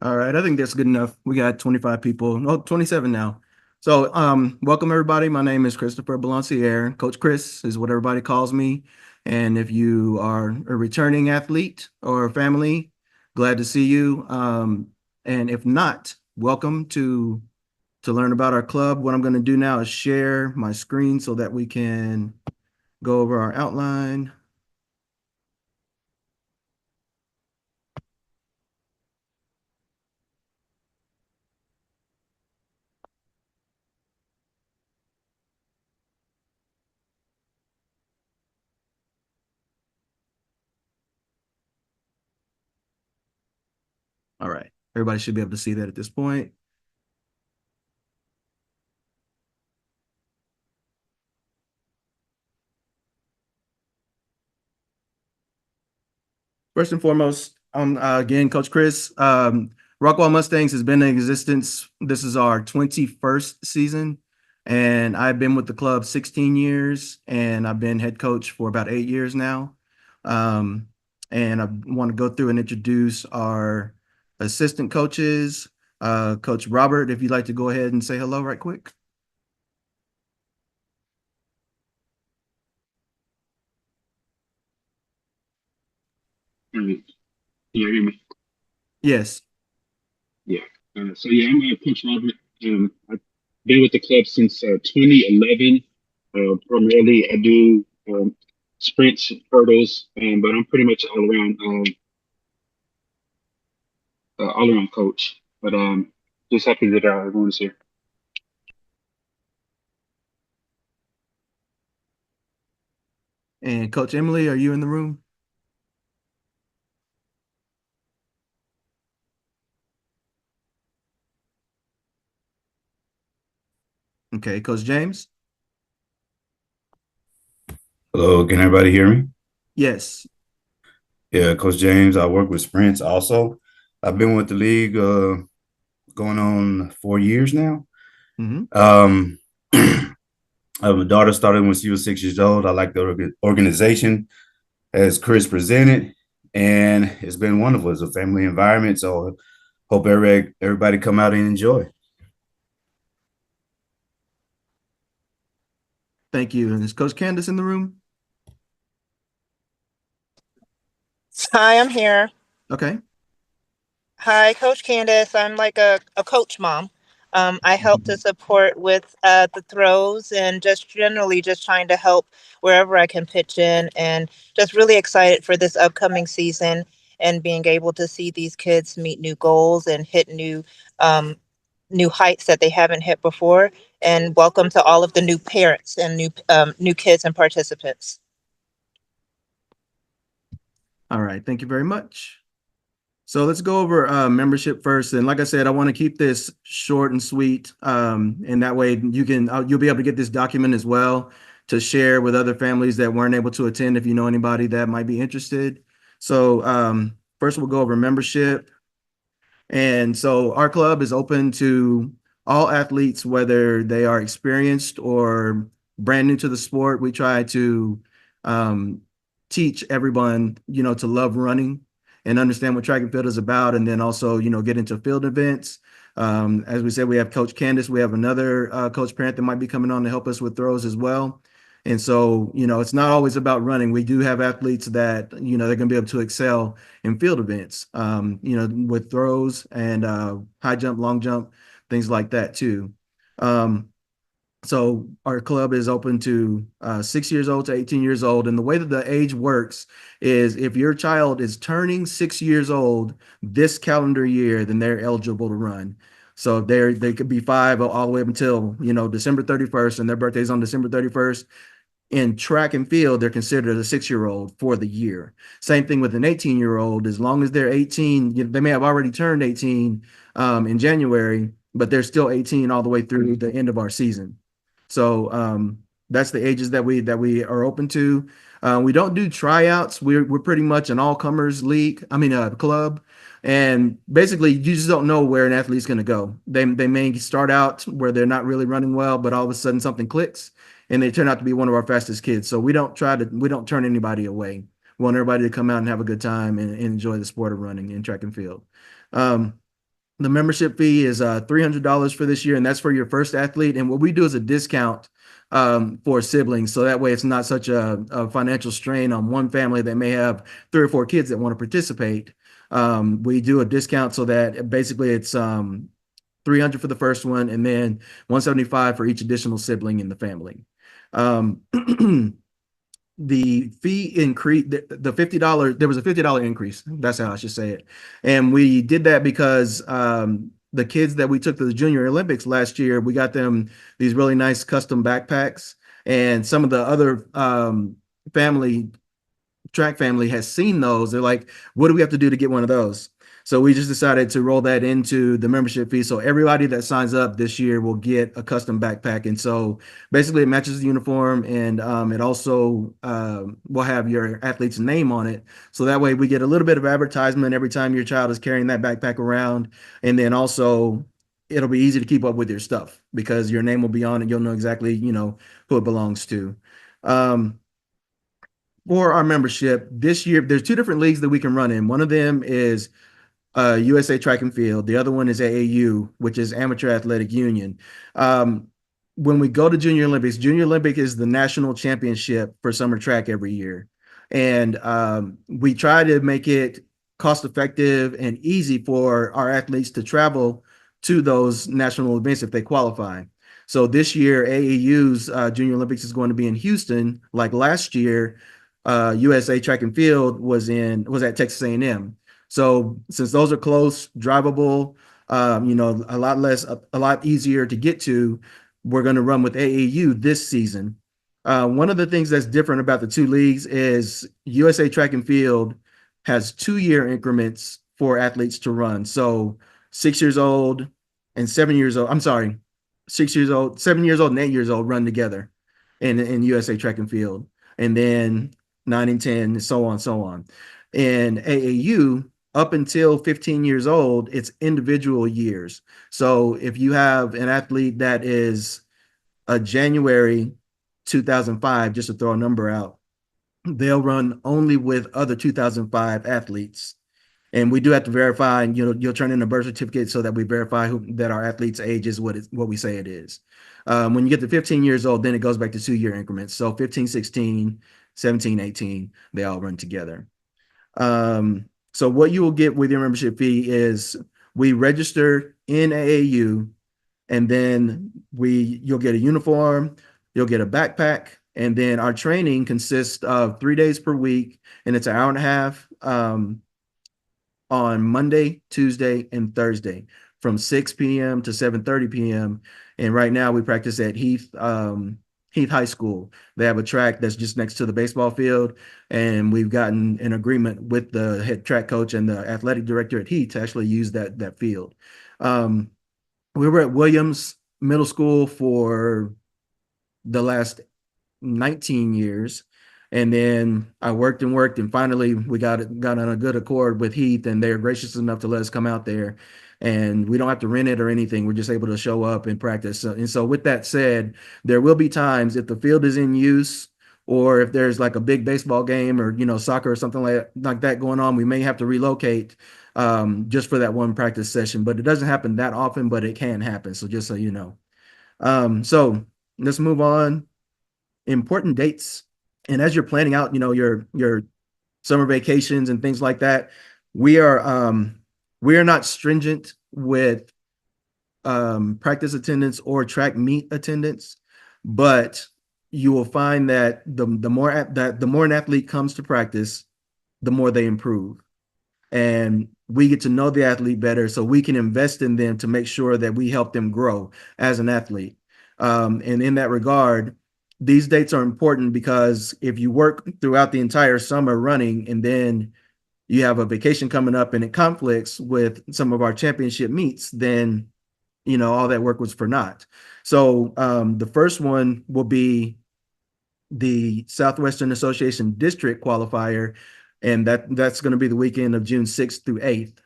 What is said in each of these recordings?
All right, I think that's good enough. We got 25 people, no, 27 now. So, welcome everybody. My name is Christopher Balancier. Coach Chris is what everybody calls me. And if you are a returning athlete or family, glad to see you. And if not, welcome to learn about our club. What I'm going to do now is share my screen so that we can go over our outline. All right, everybody should be able to see that at this point. First and foremost, again, Coach Chris. Rockwall Mustangs has been in existence. This is our 21st season, and I've been with the club 16 years, and I've been head coach for about 8 years now. Um, and I want to go through and introduce our assistant coaches. Coach Robert, if you'd like to go ahead and say hello right quick. Can you hear me? Yes. Yeah. I'm Coach Robert. I've been with the club since 2011. Primarily, I do sprints, hurdles, but I'm pretty much all around coach. But just happy that everyone's here. And Coach Emily, are you in the room? Okay, Coach James? Hello, can everybody hear me? Yes. Yeah, Coach James. I work with sprints also. I've been with the league going on 4 years now. Mm-hmm. Um, I have a daughter started when she was 6 years old. I like the organization as Chris presented, and it's been wonderful. It's a family environment, so hope everybody come out and enjoy. Thank you. And is Coach Candace in the room? Hi, I'm here. Okay. Hi, Coach Candace. I'm like a coach mom. I help to support with the throws and just generally just trying to help wherever I can pitch in and just really excited for this upcoming season and being able to see these kids meet new goals and hit um, new heights that they haven't hit before. And welcome to all of the new parents and new kids and participants. All right. Thank you very much. So let's go over membership first. And like I said, I want to keep this short and sweet. And that way you'll be able to get this document as well to share with other families that weren't able to attend if you know anybody that might be interested. So first we'll go over membership. And so our club is open to all athletes, whether they are experienced or brand new to the sport. We try to um, teach everyone, to love running and understand what track and field is about, and then also, get into field events. As we said, we have Coach Candace. We have another coach parent that might be coming on to help us with throws as well. And so, it's not always about running. We do have athletes that, they're going to be able to excel in field events, with throws and high jump, long jump, things like that too. Um, so our club is open to 6 years old to 18 years old. And the way that the age works is if your child is turning 6 years old this calendar year, then they're eligible to run. So they could be five all the way up until, December 31st, and their birthday's on December 31st. In track and field, they're considered a 6-year-old for the year. Same thing with an 18-year-old. As long as they're 18, they may have already turned 18 in January, but they're still 18 all the way through the end of our season. So that's the ages that we are open to. We don't do tryouts. We're pretty much an all comers league. I mean, club. And basically, you just don't know where an athlete's going to go. They may start out where they're not really running well, but all of a sudden something clicks, and they turn out to be one of our fastest kids. So we don't turn anybody away. We want everybody to come out and have a good time and enjoy the sport of running in track and field. Um, The membership fee is $300 for this year, and that's for your first athlete. And what we do is a discount for siblings, so that way it's not such a financial strain on one family that may have 3 or 4 kids that want to participate. We do a discount so that basically it's 300 for the first one, and then 175 for each additional sibling in the family. Um, the fee increase, the $50, there was a $50 increase. That's how I should say it. And we did that because the kids that we took to the Junior Olympics last year, we got them these really nice custom backpacks. And some of the other track family has seen those. They're like, what do we have to do to get one of those? So we just decided to roll that into the membership fee. So everybody that signs up this year will get a custom backpack. And so basically it matches the uniform, and it also will have your athlete's name on it. So that way we get a little bit of advertisement every time your child is carrying that backpack around. And then also it'll be easy to keep up with your stuff because your name will be on it. You'll know exactly, who it belongs to. For our membership this year, there's 2 different leagues that we can run in. One of them is USA Track and Field. The other one is AAU, which is Amateur Athletic Union. When we go to Junior Olympic is the national championship for summer track every year. And we try to make it cost effective and easy for our athletes to travel to those national events if they qualify. So this year, AAU's Junior Olympics is going to be in Houston. Like last year, USA Track and Field was at Texas A&M. So since those are close, drivable, a lot easier to get to, we're going to run with AAU this season. One of the things that's different about the 2 leagues is USA Track and Field has 2-year increments for athletes to run. So 6 years old and 7 years old, 6 years old, 7 years old and 8 years old run together in USA Track and Field. And then 9 and 10, and so on, so on. In AAU, up until 15 years old, it's individual years. So if you have an athlete that is a January 2005, just to throw a number out, they'll run only with other 2005 athletes. And we do have to verify, and you'll turn in a birth certificate so that we verify that our athlete's age is what we say it is. When you get to 15 years old, then it goes back to 2-year increments. So 15, 16, 17, 18, they all run together. So what you will get with your membership fee is we register in AAU, and then you'll get a uniform, you'll get a backpack, and then our training consists of 3 days per week, and it's an hour and a half on Monday, Tuesday, and Thursday from 6 p.m. to 7:30 p.m. And right now we practice at Heath High School. They have a track that's just next to the baseball field, and we've gotten an agreement with the head track coach and the athletic director at Heath to actually use that field. We were at Williams Middle School for the last 19 years. And then I worked, and finally we got on a good accord with Heath, and they're gracious enough to let us come out there. And we don't have to rent it or anything. We're just able to show up and practice. And so with that said, there will be times if the field is in use, or if there's like a big baseball game or, soccer or something like that going on, we may have to relocate just for that one practice session. But it doesn't happen that often, but it can happen. So just so you know. So let's move on. Important dates. And as you're planning out, your summer vacations and things like that, we are not stringent with practice attendance or track meet attendance, but you will find that the more an athlete comes to practice, the more they improve, and we get to know the athlete better, so we can invest in them to make sure that we help them grow as an athlete. And in that regard, these dates are important because if you work throughout the entire summer running and then you have a vacation coming up and it conflicts with some of our championship meets, then, all that work was for naught. So the first one will be the Southwestern Association District Qualifier, and that's going to be the weekend of June 6th through 8th.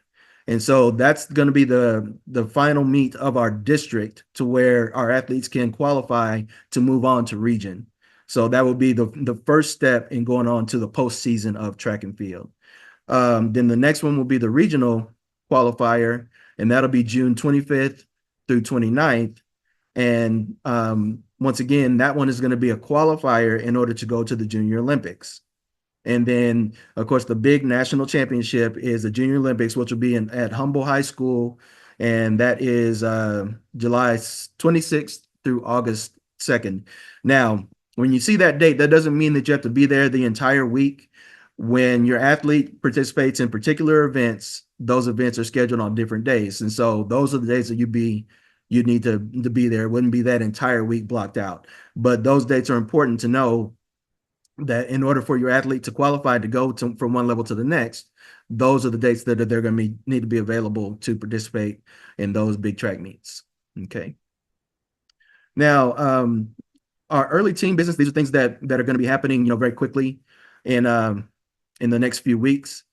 And so that's going to be the final meet of our district to where our athletes can qualify to move on to region. So that will be the first step in going on to the postseason of track and field. Then the next one will be the regional qualifier, and that'll be June 25th through 29th. And once again, that one is going to be a qualifier in order to go to the Junior Olympics. And then, of course, the big national championship is the Junior Olympics, which will be at Humble High School. And that is July 26th through August 2nd. Now, when you see that date, that doesn't mean that you have to be there the entire week. When your athlete participates in particular events, those events are scheduled on different days. And so those are the days that you need to be there. It wouldn't be that entire week blocked out. But those dates are important to know, that in order for your athlete to qualify to go from one level to the next, those are the dates that they're going to need to be available to participate in those big track meets. Okay. Now, our early team business, these are things that are going to be happening, very quickly in the next few weeks.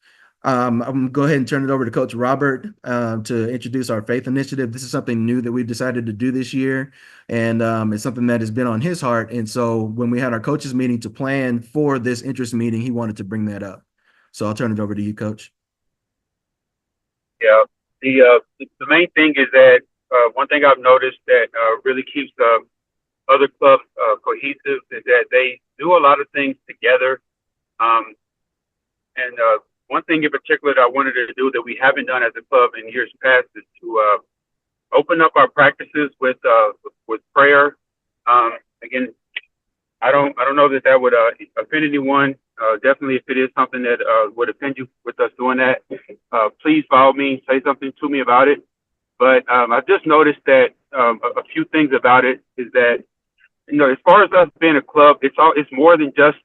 I'm going to go ahead and turn it over to Coach Robert to introduce our faith initiative. This is something new that we've decided to do this year, and it's something that has been on his heart. And so when we had our coaches meeting to plan for this interest meeting, he wanted to bring that up. So I'll turn it over to you, Coach. Yeah, the main thing is that one thing I've noticed that really keeps other clubs cohesive is that they do a lot of things together. And one thing in particular that I wanted to do that we haven't done as a club in years past is to open up our practices with prayer. Again, I don't know that would offend anyone. Definitely, if it is something that would offend you with us doing that, please follow me, say something to me about it. But I've just noticed that a few things about it is that, as far as us being a club, it's more than just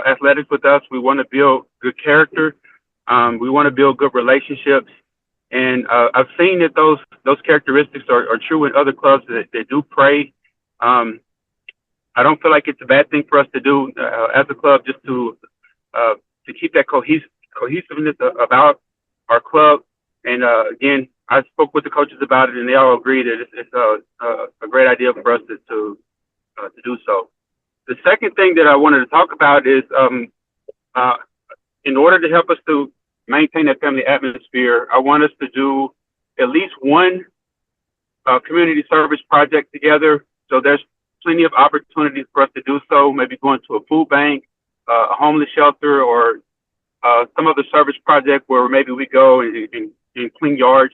athletics with us. We want to build good character. We want to build good relationships. And I've seen that those characteristics are true in other clubs that do pray. I don't feel like it's a bad thing for us to do as a club, just to keep that cohesiveness about our club. And again, I spoke with the coaches about it, and they all agree that it's a great idea for us to do so. The second thing that I wanted to talk about is, in order to help us to maintain that family atmosphere, I want us to do at least one community service project together. So there's plenty of opportunities for us to do so, maybe going to a food bank, a homeless shelter, or some other service project where maybe we go and clean yards.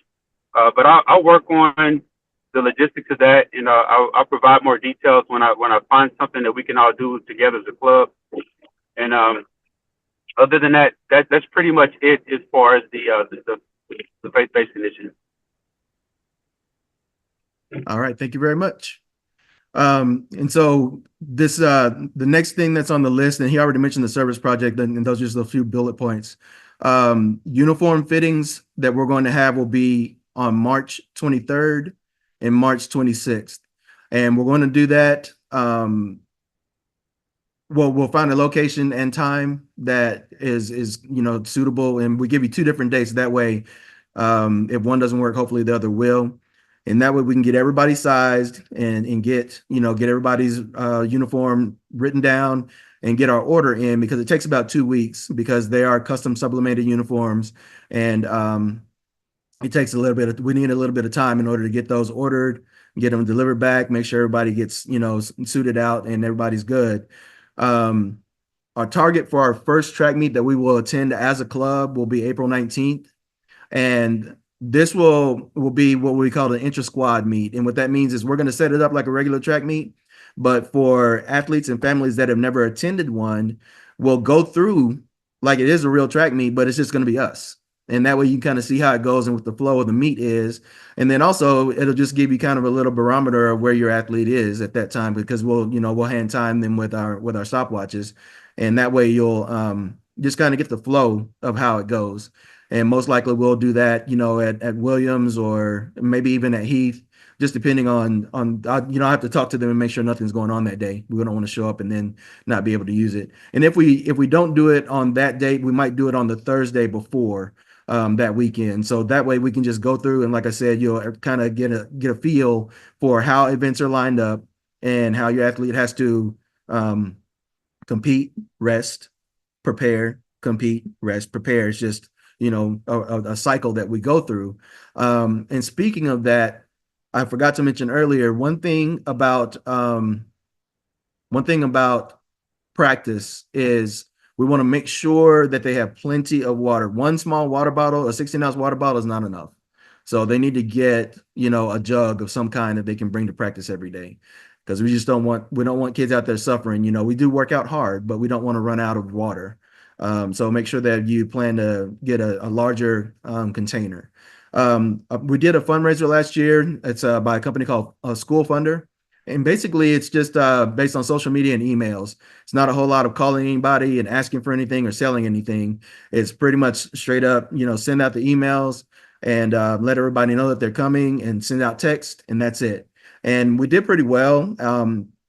But I'll work on the logistics of that, and I'll provide more details when I find something that we can all do together as a club. And other than that, that's pretty much it as far as the faith-based initiative. All right, thank you very much. And so this the next thing that's on the list, and he already mentioned the service project, and those are just a few bullet points. Uniform fittings that we're going to have will be on March 23rd and March 26th. And we're going to do that. We'll find a location and time that is suitable, and we give you two different dates. That way, if one doesn't work, hopefully the other will. And that way we can get everybody sized and get everybody's uniform written down and get our order in, because it takes about 2 weeks, because they are custom sublimated uniforms, and it takes we need a little bit of time in order to get those ordered, get them delivered back, make sure everybody gets, suited out and everybody's good. Our target for our first track meet that we will attend as a club will be April 19th. And this will be what we call an intra-squad meet. And what that means is we're going to set it up like a regular track meet, but for athletes and families that have never attended one, we'll go through like it is a real track meet, but it's just going to be us. And that way you kind of see how it goes and what the flow of the meet is. And then also it'll just give you kind of a little barometer of where your athlete is at that time, because we'll hand time them with our stopwatches. And that way you'll just kind of get the flow of how it goes. And most likely we'll do that, at Williams, or maybe even at Heath, just depending on I have to talk to them and make sure nothing's going on that day. We don't want to show up and then not be able to use it. And if we don't do it on that date, we might do it on the Thursday before that weekend. So that way we can just go through, and like I said, you'll kind of get a feel for how events are lined up and how your athlete has to compete, rest, prepare, compete, rest, prepare. It's just a cycle that we go through. And speaking of that, I forgot to mention earlier, one thing about practice is we want to make sure that they have plenty of water. One small water bottle, a 16-ounce water bottle is not enough. So they need to get, a jug of some kind that they can bring to practice every day. Because we don't want kids out there suffering. We do work out hard, but we don't want to run out of water. So make sure that you plan to get a larger container. We did a fundraiser last year. It's by a company called School Funder. And basically, it's just based on social media and emails. It's not a whole lot of calling anybody and asking for anything or selling anything. It's pretty much straight up, send out the emails and let everybody know that they're coming and send out text, and that's it. And we did pretty well.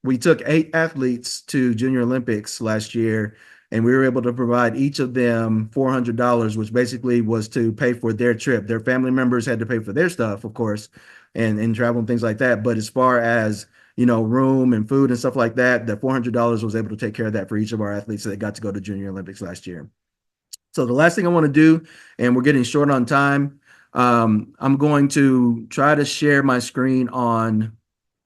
We took 8 athletes to Junior Olympics last year, and we were able to provide each of them $400, which basically was to pay for their trip. Their family members had to pay for their stuff, of course, and travel and things like that. But as far as room and food and stuff like that, the $400 was able to take care of that for each of our athletes that got to go to Junior Olympics last year. So the last thing I want to do, and we're getting short on time, I'm going to try to share my screen on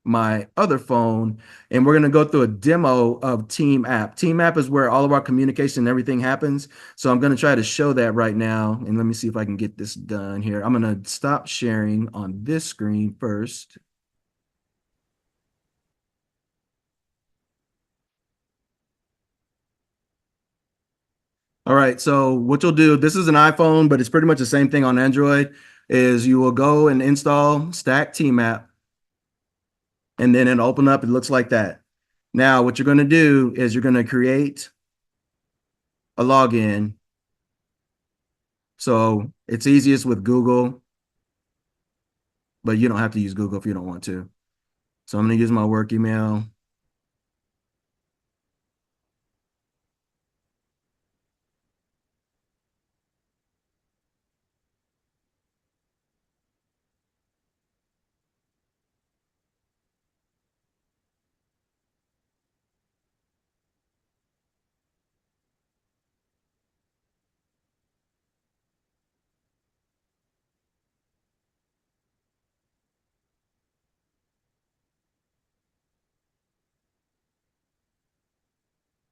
my other phone, and we're going to go through a demo of Team App. Team App is where all of our communication and everything happens. So I'm going to try to show that right now, and let me see if I can get this done here. I'm going to stop sharing on this screen first. All right, so what you'll do, this is an iPhone, but it's pretty much the same thing on Android, is you will go and install Stack Team App, and then it'll open up, it looks like that. Now, what you're going to do is you're going to create a login. So it's easiest with Google, but you don't have to use Google if you don't want to. So I'm going to use my work email.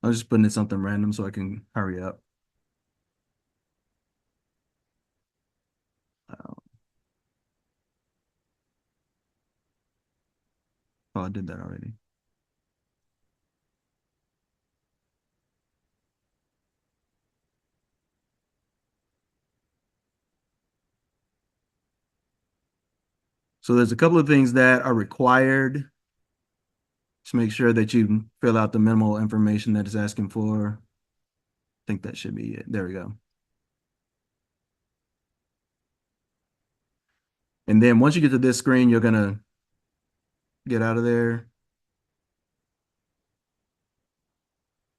I'm just putting in something random so I can hurry up. Oh, I did that already. So there's a couple of things that are required. Just make sure that you fill out the minimal information that it's asking for. I think that should be it. There we go. And then once you get to this screen, you're going to get out of there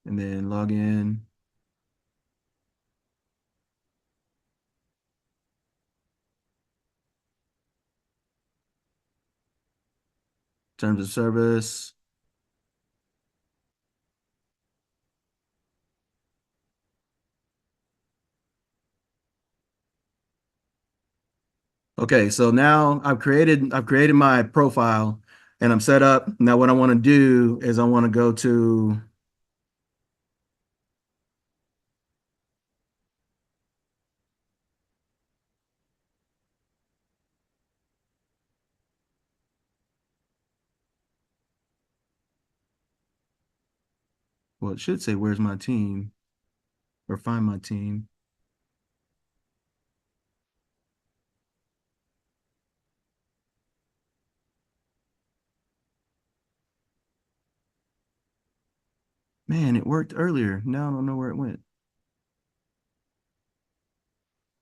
and then log in. Terms of service. Okay, so now I've created my profile and I'm set up. Now what I want to do is I want to go to well, it should say where's my team or find my team. Man, it worked earlier. Now I don't know where it went.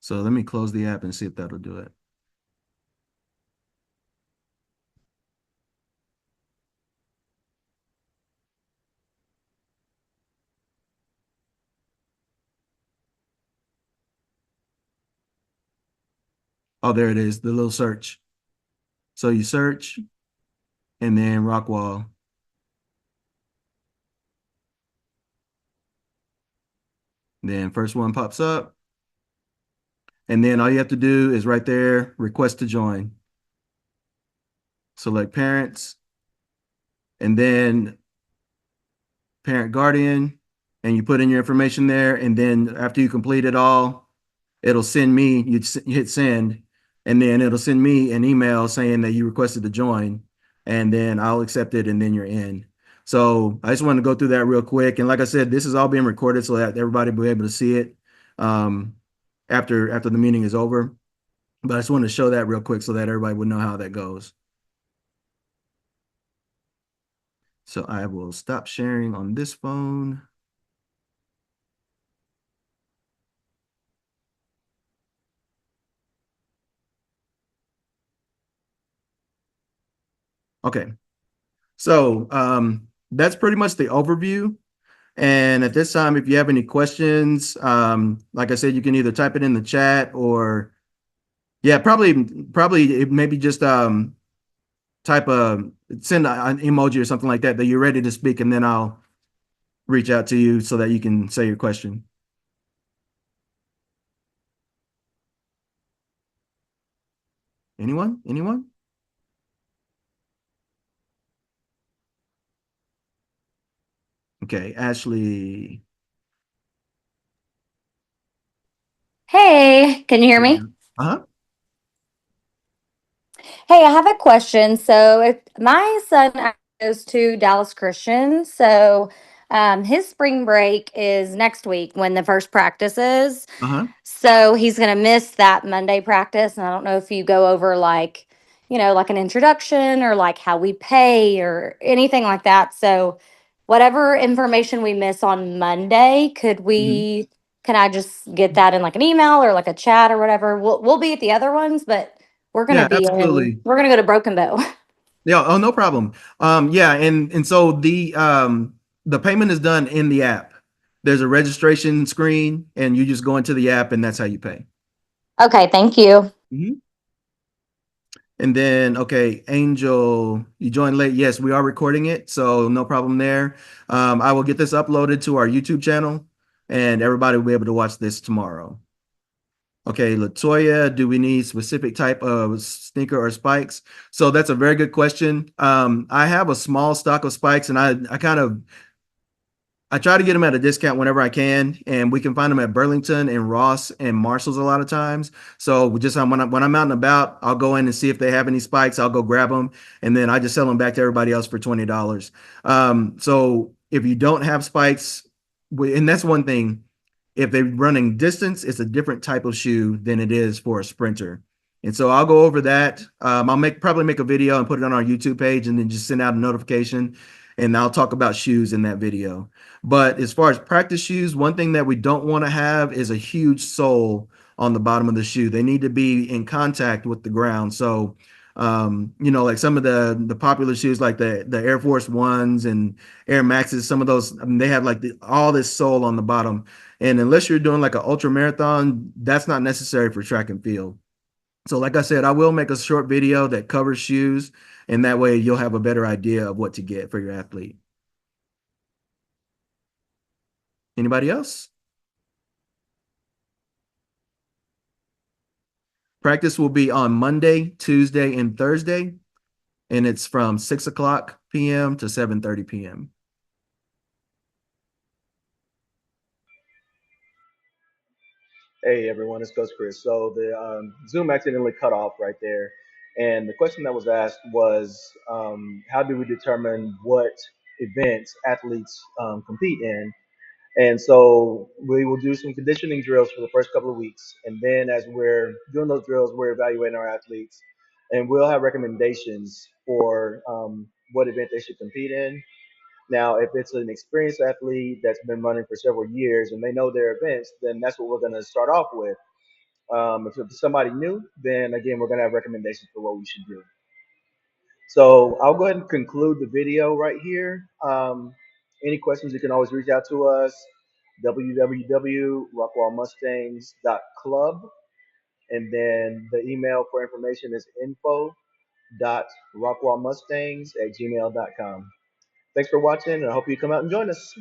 So let me close the app and see if that'll do it. Oh, there it is, the little search. So you search and then Rockwall. Then first one pops up. And then all you have to do is right there, request to join. Select parents, and then parent guardian, and you put in your information there. And then after you complete it all, it'll send me, you hit send, and then it'll send me an email saying that you requested to join, and then I'll accept it, and then you're in. So I just wanted to go through that real quick. And like I said, this is all being recorded so that everybody will be able to see it after the meeting is over. But I just wanted to show that real quick so that everybody would know how that goes. So I will stop sharing on this phone. Okay. So that's pretty much the overview. And at this time, if you have any questions, like I said, you can either type it in the chat or, yeah, probably maybe just type send an emoji or something like that you're ready to speak, and then I'll reach out to you so that you can say your question. Anyone? Anyone? Okay, Ashley. Hey, can you hear me? Uh-huh. Hey, I have a question. So, if my son goes to Dallas Christian, so his spring break is next week when the first practice is. Uh-huh. So he's going to miss that Monday practice. And I don't know if you go over like, like an introduction or like how we pay or anything like that. So, whatever information we miss on Monday, Mhm. can I just get that in like an email or like a chat or whatever? We'll be at the other ones, but Yeah, absolutely. we're gonna go to Broken Bow. Yeah, oh, no problem. Yeah, and so the payment is done in the app. There's a registration screen, and you just go into the app, and that's how you pay. Okay, thank you. Mhm. And then, okay, Angel, you joined late. Yes, we are recording it, so no problem there. I will get this uploaded to our YouTube channel, and everybody will be able to watch this tomorrow. Okay, Latoya, do we need specific type of sneaker or spikes? So that's a very good question. I have a small stock of spikes, and I try to get them at a discount whenever I can, and we can find them at Burlington and Ross and Marshalls a lot of times. So we just when I'm out and about, I'll go in and see if they have any spikes. I'll go grab them, and then I just sell them back to everybody else for $20. So if you don't have spikes, and that's one thing, if they're running distance, it's a different type of shoe than it is for a sprinter. And so I'll go over that. I'll probably make a video and put it on our YouTube page, and then just send out a notification, and I'll talk about shoes in that video. But as far as practice shoes, one thing that we don't want to have is a huge sole on the bottom of the shoe. They need to be in contact with the ground. So, like some of the popular shoes, like the Air Force Ones and Air Maxes, some of those, I mean, they have like all this sole on the bottom. And unless you're doing like an ultra marathon, that's not necessary for track and field. So, like I said, I will make a short video that covers shoes, and that way you'll have a better idea of what to get for your athlete. Anybody else? Practice will be on Monday, Tuesday, and Thursday, and it's from 6:00 p.m. to 7:30 p.m. Hey everyone, it's Coach Chris. So the Zoom accidentally cut off right there, and the question that was asked was, how do we determine what events athletes compete in? And so we will do some conditioning drills for the first couple of weeks, and then as we're doing those drills, we're evaluating our athletes, and we'll have recommendations for what event they should compete in. Now, if it's an experienced athlete that's been running for several years and they know their events, then that's what we're going to start off with. If it's somebody new, then again, we're going to have recommendations for what we should do. So I'll go ahead and conclude the video right here. Any questions, you can always reach out to us, www.rockwallmustangs.club. And then the email for information is info.rockwallmustangs@gmail.com. Thanks for watching, and I hope you come out and join us.